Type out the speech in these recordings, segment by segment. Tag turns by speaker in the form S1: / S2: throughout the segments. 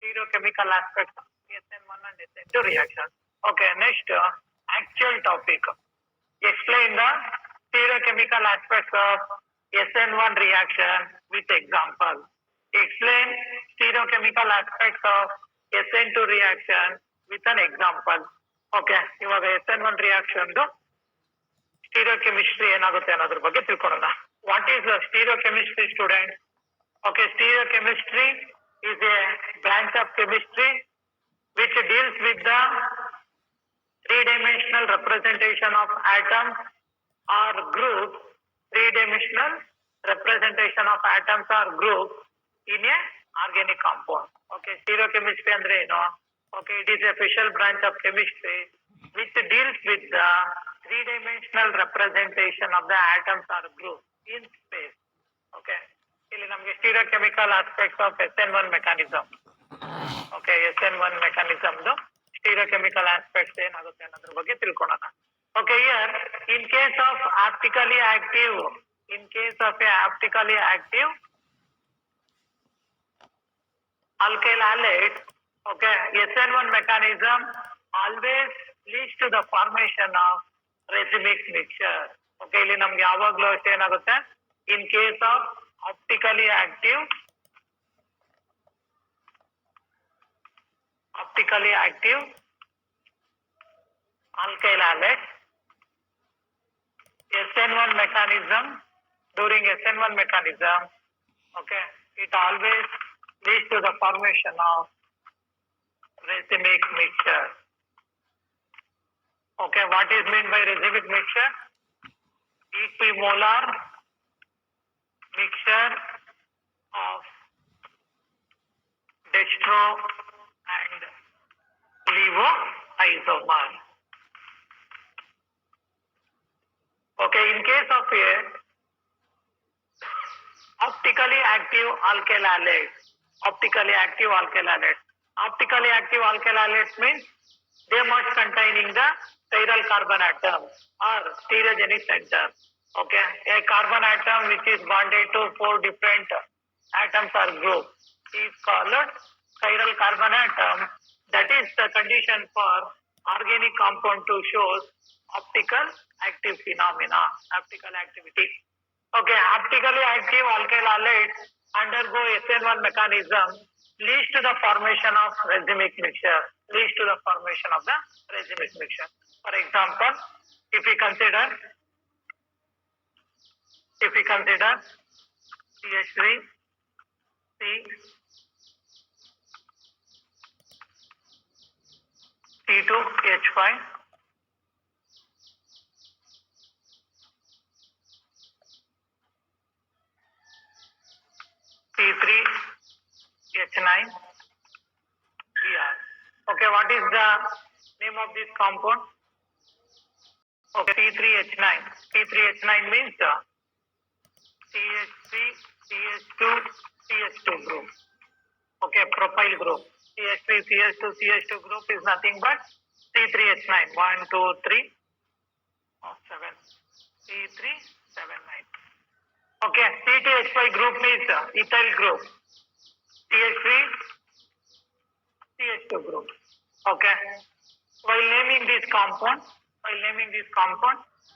S1: stereochemical aspects of SN1 and SN2 reaction. Okay, next actual topic. Explain the stereochemical aspects of SN1 reaction with example. Explain stereochemical aspects of SN2 reaction with an example. Okay, ಇವಾಗ SN1 reaction stereochemistry ಏನಾಗುತ್ತೆ ಅನ್ನೋದ್ರ ಬಗ್ಗೆ ತಿಳ್ಕೊಳ್ಳೋಣ. What is the stereochemistry, student? Okay, stereochemistry is a branch of chemistry which deals with the three-dimensional representation of atoms or groups. Three-dimensional representation of atoms or groups in a organic compound. Okay, stereochemistry andre eno? Okay, it is a special branch of chemistry which deals with the three-dimensional representation of the atoms or groups in space. Okay, ಇಲ್ಲಿ ನಮಗೆ stereochemical aspects of SN1 mechanism. Okay, SN1 mechanism stereochemical aspects ಏನಾಗುತ್ತೆ ಅನ್ನೋದ್ರ ಬಗ್ಗೆ ತಿಳ್ಕೊಳ್ಳೋಣ. Okay, here in case of optically active alkyl halide, okay, SN1 mechanism always leads to the formation of racemic mixture. Okay, ಇಲ್ಲಿ ನಮ್ಗೆ ಯಾವಾಗಲೂ ಅಷ್ಟೇ ಏನಾಗುತ್ತೆ, in case of optically active alkyl halide, SN1 mechanism, during SN1 mechanism, okay, it always leads to the formation of racemic mixture. Okay, what is meant by racemic mixture? Equimolar mixture of dextro and levo isomer. Okay, in case of a optically active alkyl halide means they must containing the chiral carbon atom or stereogenic center. Okay, a carbon atom which is bonded to 4 different atoms or groups is called chiral carbon atom. That is the condition for organic compound to show optical activity. Okay, optically active alkyl halides undergo SN1 mechanism leads to the formation of racemic mixture. For example, if we consider CH3, C, C2, H5, C3, H9, Br. Okay, what is the name of this compound? Okay, C3H9. C3H9 means CH3, CH2, CH2 group. Okay, propyl group. CH3, CH2, CH2 group is nothing but C3H9. 1, 2, 3, 7. C3, 7, 9. Okay, C2H5 group means ethyl group. CH3, CH2 group. Okay. While naming this compound,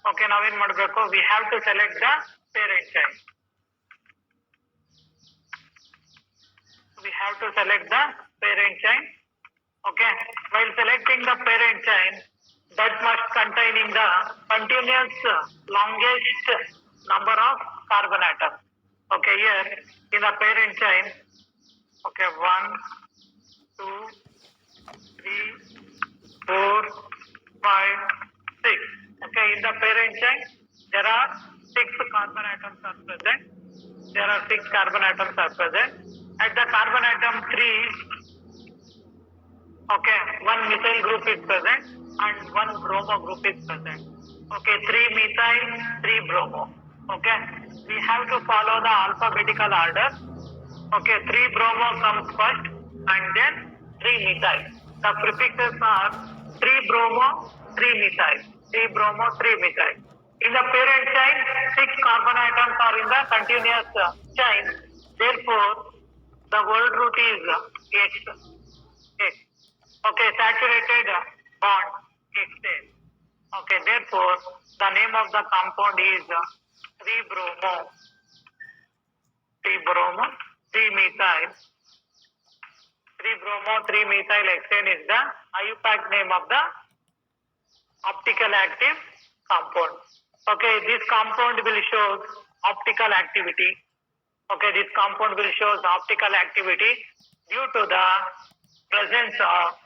S1: okay, now in madbeko, we have to select the parent chain. Okay. While selecting the parent chain, that must containing the continuous longest number of carbon atoms. Okay, here in the parent chain, okay, 1, 2, 3, 4, 5, 6. Okay, in the parent chain, there are 6 carbon atoms are present. At the carbon atom 3, okay, 1 methyl group is present and 1 bromo group is present. Okay, 3 methyl, 3 bromo. Okay, we have to follow the alphabetical order. Okay, 3 bromo comes first and then 3 methyl. The prefixes are 3 bromo, 3 methyl. In the parent chain, 6 carbon atoms are in the continuous chain. Therefore, the word root is X. Okay, saturated bond exchange. Okay, therefore the name of the compound is 3-bromo, 3-bromo, 3-methyl. 3-bromo, 3-methyl hexane is the IUPAC name of the optical active compound. Okay, this compound will show optical activity. Okay, this compound will show optical activity due to the presence of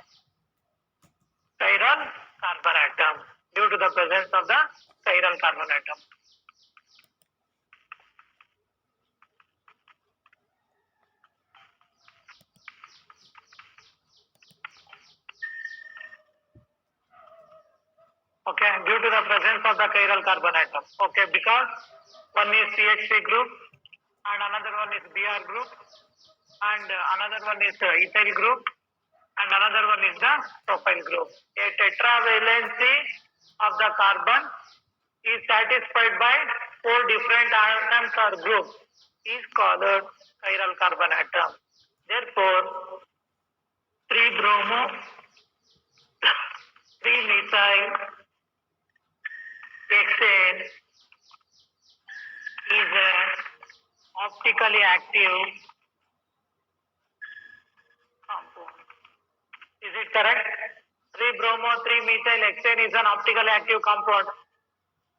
S1: chiral carbon atom. Due to the presence of the chiral carbon atom. Okay, due to the presence of the chiral carbon atom. Okay, because one is CH3 group and another one is Br group and another one is ethyl group and another one is the propyl group. A tetravalency of the carbon is satisfied by 4 different atoms or groups is called chiral carbon atom. Therefore, 3-bromo, 3-methyl hexane is an optically active compound. Is it correct? 3-bromo, 3-methyl hexane is an optically active compound.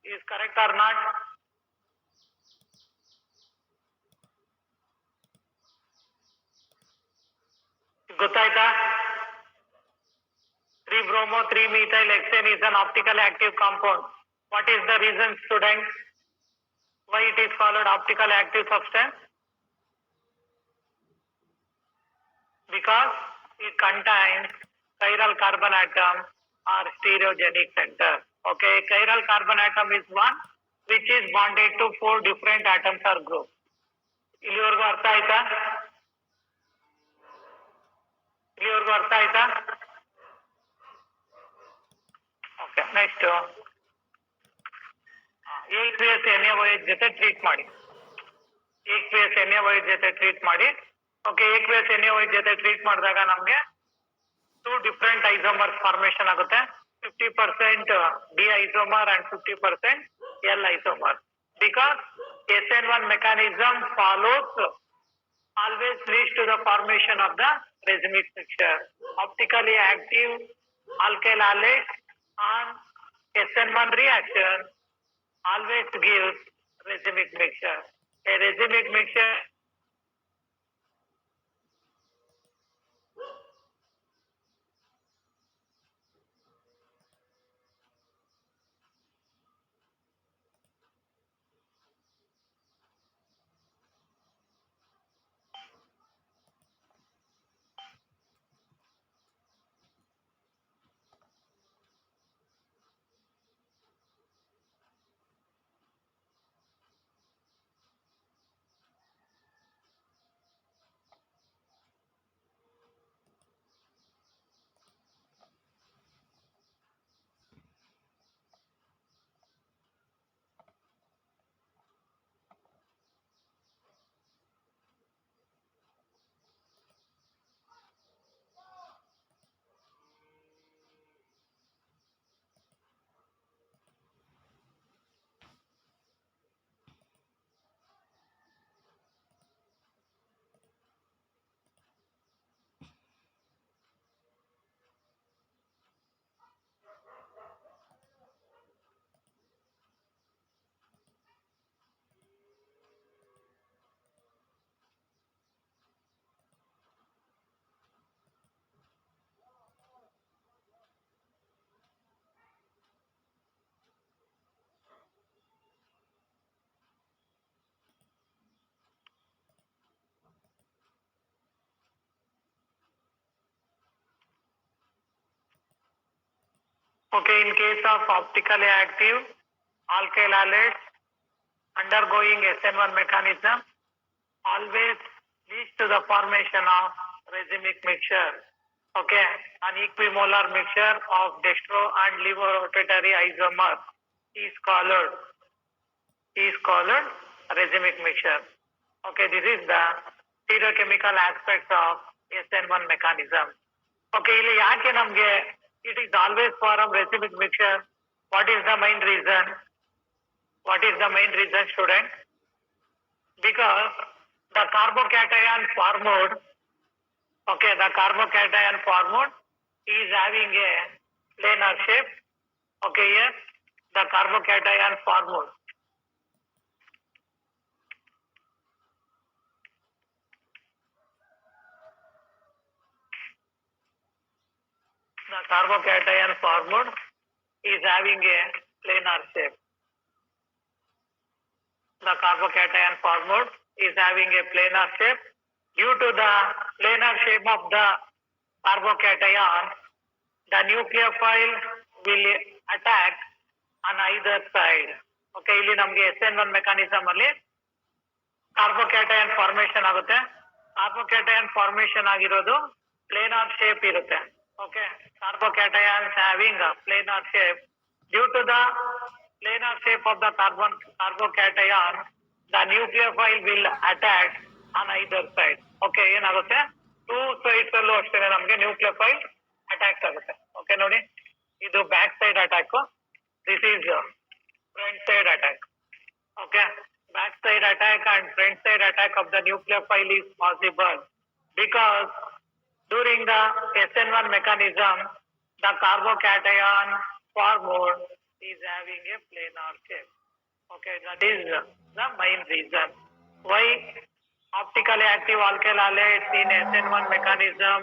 S1: Is correct or not? ಗೊತ್ತಾಯ್ತಾ? 3-bromo, 3-methyl hexane is an optically active compound. What is the reason, students? Why it is called optically active substance? Because it contains chiral carbon atom or stereogenic center. Okay, chiral carbon atom is one which is bonded to 4 different atoms or groups. ಇಲ್ಲಿವರೆಗೂ ಅರ್ಥ ಆಯ್ತಾ? ಇಲ್ಲಿವರೆಗೂ ಅರ್ಥ ಆಯ್ತಾ? Okay, next aqueous NaOH ಜೊತೆ treat ಮಾಡಿ. aqueous NaOH ಜೊತೆ treat ಮಾಡಿ. ಓಕೆ, aqueous NaOH ಜೊತೆ ಟ್ರೀಟ್ ಮಾಡಿದಾಗ ನಮಗೆ 2 different isomers ಫಾರ್ಮೇಶನ್ ಆಗುತ್ತೆ. 50% D isomer and 50% L isomer. Because SN1 mechanism follows always leads to the formation of the racemic mixture. Optically active alkyl halate on SN1 reaction always gives racemic mixture. A racemic mixture okay, in case of optically active alkyl halates undergoing SN1 mechanism always leads to the formation of racemic mixture. Okay, an equimolar mixture of dextro and levorotatory isomer is called racemic mixture. Okay, this is the stereochemical aspects of SN1 mechanism. Okay, ಇಲ್ಲಿ ಯಾಕೆ ನಮ್ಗೆ it is always form racemic mixture? What is the main reason? What is the main reason, student? Because the carbocation formed, okay, the carbocation formed is having a planar shape. Okay, yes, the carbocation formed. The carbocation formed is having a planar shape. The carbocation formed is having a planar shape. Due to the planar shape of the carbocation, the nucleophile will attack on either side. Okay, ಇಲ್ಲಿ ನಮಗೆ SN1 mechanism ಅಲ್ಲಿ carbocation formation ಆಗುತ್ತೆ. Carbocation formation ಆಗಿರೋದು planar shape ಇರುತ್ತೆ. Okay, carbocations having planar shape. Due to the planar shape of the carbocation, the nucleophile will attack on either side. Okay, ಏನಾಗುತ್ತೆ, two sides ಅಲ್ಲೂ ಅಷ್ಟೇ ನಮಗೆ nucleophile attack ಆಗುತ್ತೆ. Okay ನೋಡಿ, ಇದು back side attack, this is front side attack. Okay, back side attack and front side attack of the nucleophile is possible because during the SN1 mechanism, the carbocation formed is having a planar shape. Okay, that is the main reason why optically active alkyl halides in SN1 mechanism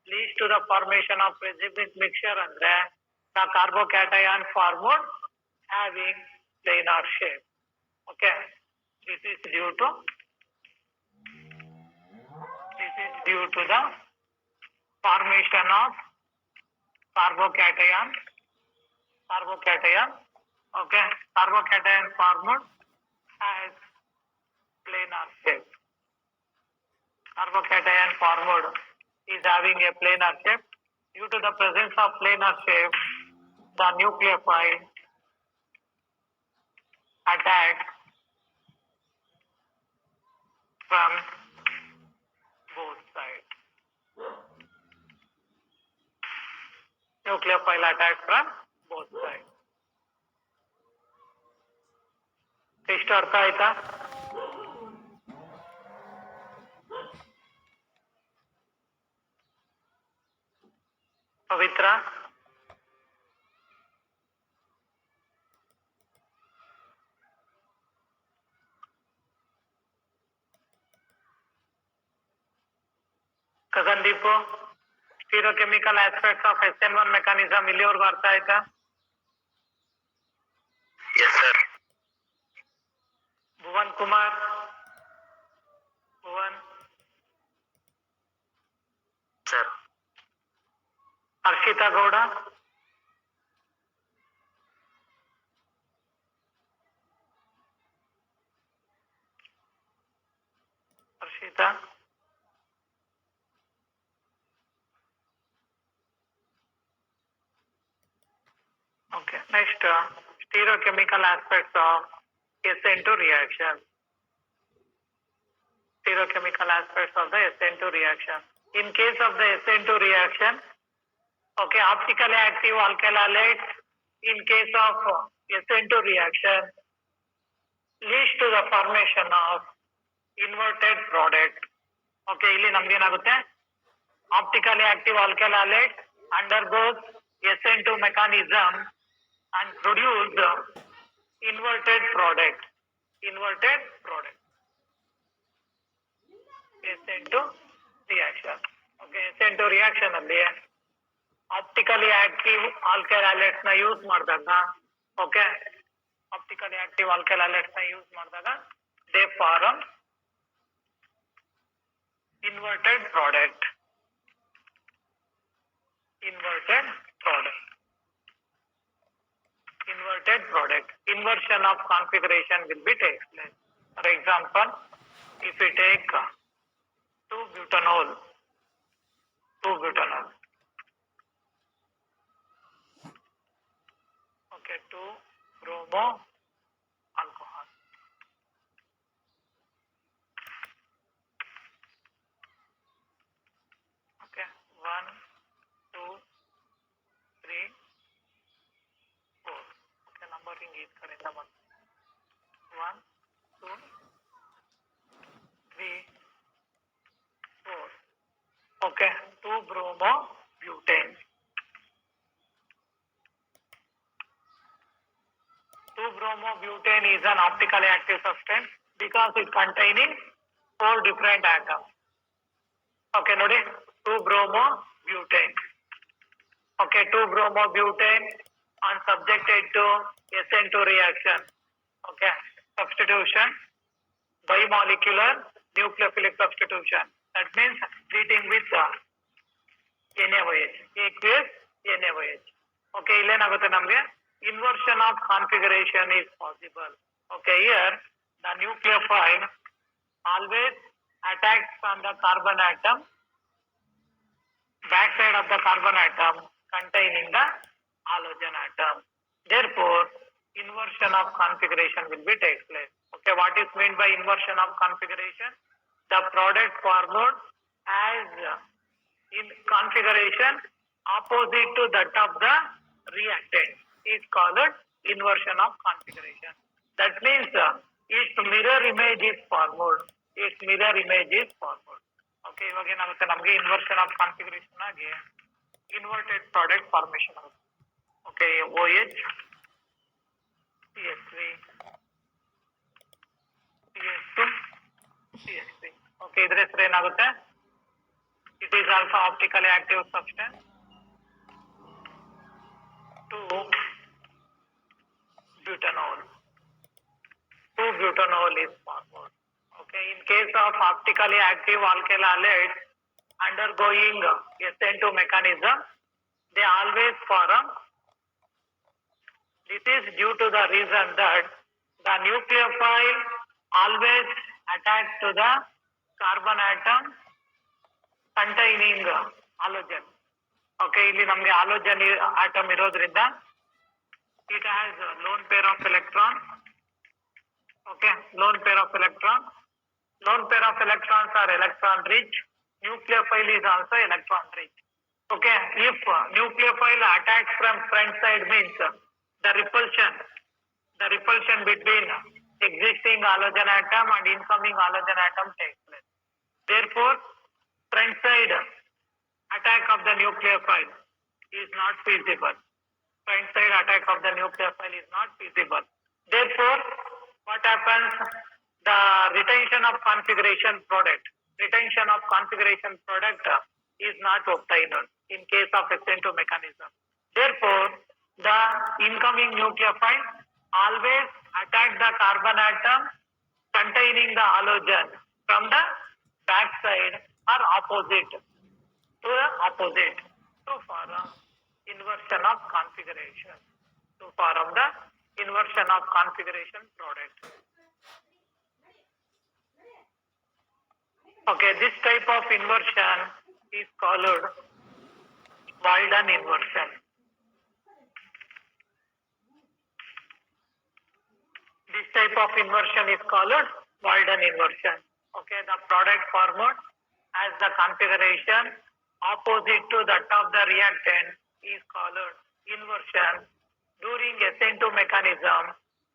S1: leads to the formation of racemic mixture andre the carbocation formed having planar shape. Okay, this is due to the formation of carbocation. Okay, carbocation formed has planar shape. Carbocation formed is having a planar shape. Due to the presence of planar shape, the nucleophile attacks from both sides. Nucleophile attacks from both sides. ಇಷ್ಟು ಅರ್ಥ ಆಯ್ತಾ? ಪವಿತ್ರ, ಕಗನ್ದೀಪು, ಸ್ಟೀರಿಯೋಕೆಮಿಕಲ್ aspects of SN1 mechanism ಇಲ್ಲಿವರೆಗೂ ಅರ್ಥ ಆಯ್ತಾ?
S2: Yes, sir.
S1: Bhuvan Kumar, Bhuvan
S2: Sir.
S1: Harshita Gowda, Harshita, okay, next stereochemical aspects of SN2 reaction. Stereochemical aspects of the SN2 reaction. In case of the SN2 reaction, okay, optically active alkyl halides in case of SN2 reaction leads to the formation of inverted product. Okay, ಇಲ್ಲಿ ನಮ್ಗೆ ಏನಾಗುತ್ತೆ, optically active alkyl halide undergoes SN2 mechanism and produce inverted product. SN2 reaction. Okay, SN2 reaction ಅಲ್ಲಿ optically active alkyl halides ನ use ಮಾಡಿದಾಗ, okay, optically active alkyl halides ನ use ಮಾಡಿದಾಗ they form inverted product. Inversion of configuration will be takes place. For example, if we take 2-butanol, okay, 2-bromo alcohol, okay, 1 ಈ ಕಡೆಯಿಂದ ಬಂತು 1 2 3 4 okay 2-bromobutane 2-bromobutane is an optically active substance because it containing 4 different atoms. Okay, nodi 2-bromobutane. Okay, 2-bromobutane are subjected to SN2 reaction. Okay, substitution, bimolecular nucleophilic substitution. That means treating with NaOH, aqueous NaOH. Okay, illenagutte namge inversion of configuration is possible. Okay, here the nucleophile always attacks from the carbon atom, backside of the carbon atom containing the halogen atom. Therefore, inversion of configuration will be take place. Okay, what is meant by inversion of configuration? The product formed as in configuration opposite to that of the reactant is called inversion of configuration. That means its mirror image is formed. Its mirror image is formed. Okay, ಇವಾಗ ಏನಾಗುತ್ತೆ ನಮಗೆ inversion of configuration ಆಗಿ inverted product formation ಆಗುತ್ತೆ. Okay, OH, CH3, CH2, CH3. Okay, ಇದರ ಹೆಸರು ಏನಾಗುತ್ತೆ? It is also optically active substance. 2-butanol. 2-butanol is formed. Okay, in case of optically active alkyl halides undergoing SN2 mechanism, they always form. This is due to the reason that the nucleophile always attached to the carbon atom containing halogen. Okay, ಇಲ್ಲಿ ನಮಗೆ halogen atom ಇರೋದ್ರಿಂದ it has a lone pair of electron. Okay, lone pair of electron. Lone pair of electrons are electron rich. Nucleophile is also electron rich. Okay, if nucleophile attacks from front side means the repulsion between existing halogen atom and incoming halogen atom takes place. Therefore, front side attack of the nucleophile is not feasible. Front side attack of the nucleophile is not feasible. Therefore, what happens? The retention of configuration product is not obtained in case of SN2 mechanism. Therefore, the incoming nucleophile always attack the carbon atom containing the halogen from the back side or opposite to form inversion of configuration. To form the inversion of configuration product. Okay, this type of inversion is called Walden inversion. This type of inversion is called Walden inversion. Okay, the product formed as the configuration opposite to that of the reactant is called inversion. During SN2 mechanism,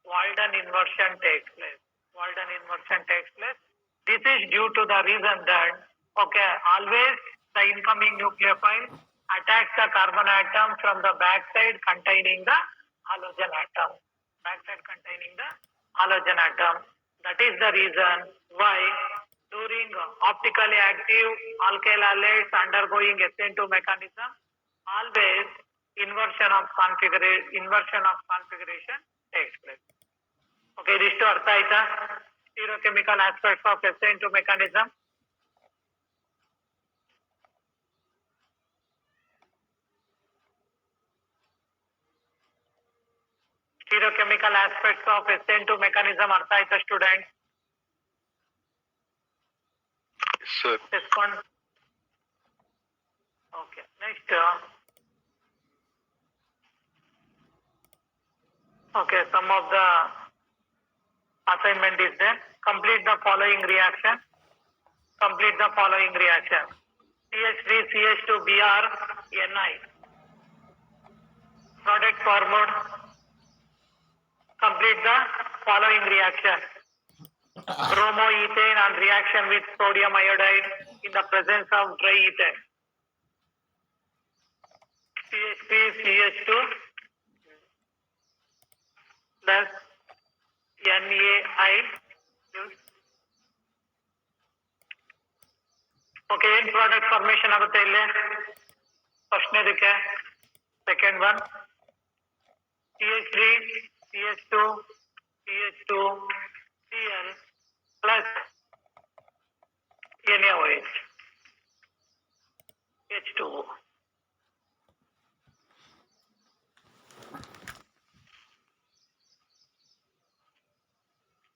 S1: Walden inversion takes place. This is due to the reason that, okay, always the incoming nucleophile attacks the carbon atom from the backside containing the halogen atom. That is the reason why during optically active alkyl halides undergoing SN2 mechanism, always inversion of configuration takes place. Okay, ಇದಿಷ್ಟು ಅರ್ಥ ಆಯ್ತಾ? Stereochemical aspects of SN2 mechanism. Stereochemical aspects of SN2 mechanism ಅರ್ಥ ಆಯ್ತಾ student?
S2: Sir.
S1: Okay, next. Okay, some of the assignment is there. Complete the following reaction. CH3 CH2 Br Ni. Product formed Complete the following reaction. Bromoethane on reaction with sodium iodide in the presence of dry ethane. CH3 CH2 plus NaI. Okay, end product formation ಆಗುತ್ತೆ ಇಲ್ಲಿ ಫಸ್ಟ್ನೇದಕ್ಕೆ. Second one CH3 CH2 CH2 Cl plus NaOH H2O.